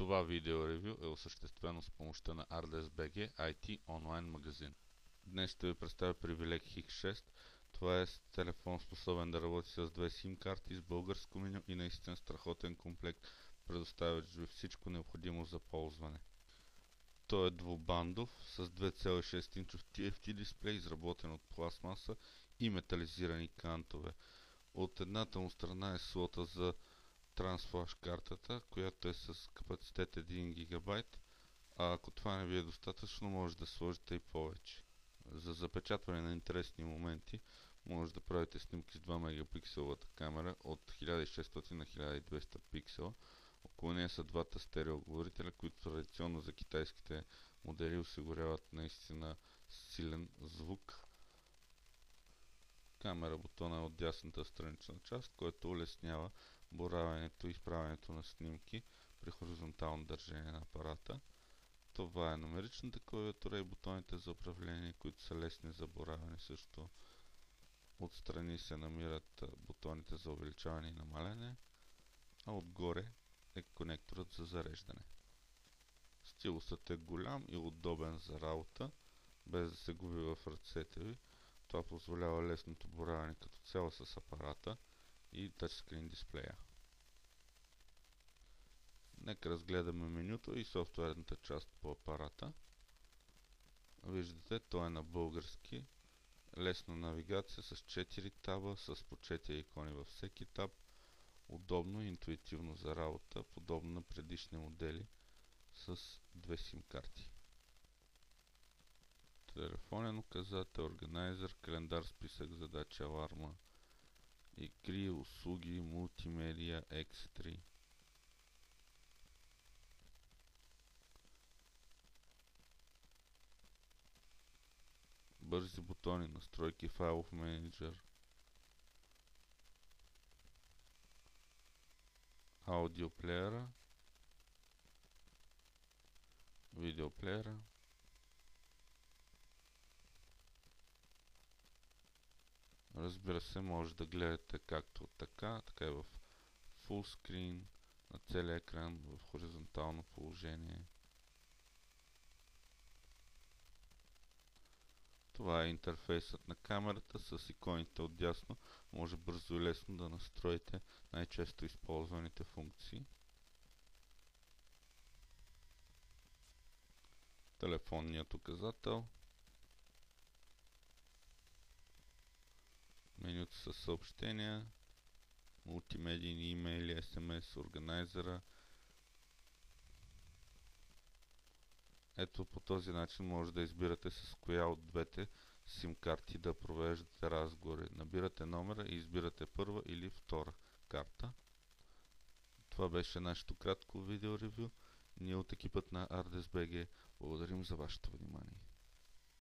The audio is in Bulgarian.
Това видео ревю е осъществено с помощта на ArDeskBG IT онлайн магазин. Днес ще ви представя Privileg X6. Това е телефон, способен да работи с две SIM карти, с българско меню и наистина страхотен комплект, предоставящ ви всичко необходимо за ползване. Той е двубандов с 2,6 инчов TFT дисплей, изработен от пластмаса и метализирани кантове. От едната му страна е слота за трансфлаш картата, която е с капацитет 1 ГБ, а ако това не ви е достатъчно, може да сложите и повече. За запечатване на интересни моменти може да правите снимки с 2 мегапикселовата камера от 1600 на 1200 пиксела. Около нея са двата стереоговорителя, които традиционно за китайските модели осигуряват наистина силен звук. Камера бутона е от дясната странична част, което улеснява боравенето и изправянето на снимки при хоризонтално държание на апарата. Това е номеричната клавиатура и бутоните за управление, които са лесни за боравене. Също отстрани се намират бутоните за увеличаване и намаляне, а отгоре е конекторът за зареждане. Стилусът е голям и удобен за работа, без да се губи в ръцете ви. Това позволява лесното боравене като цяло с апарата и тъчскрин дисплея. Нека разгледаме менюто и софтуерната част по апарата. Виждате, той е на български. Лесна навигация с 4 таба, с по 4 икони във всеки таб. Удобно и интуитивно за работа, подобно на предишни модели с две SIM карти. Телефонен указател, органайзер, календар, списък, задачи, аларма, игри, услуги, мултимедия, X3. Бързи бутони, настройки, файлов менеджер, аудиоплеера, видеоплеера, разбира се, може да гледате както така, така и в full screen, на целия екран, в хоризонтално положение. Това е интерфейсът на камерата с иконите отдясно. Може бързо и лесно да настроите най-често използваните функции. Телефонният указател. Менюто с съобщения, мултимедийни имейли, SMS, органайзера. Ето, по този начин може да избирате с коя от двете SIM карти да провеждате разговори. Набирате номера и избирате първа или втора карта. Това беше нашето кратко видео ревю. Ние от екипът на ArDeskBG благодарим за вашето внимание.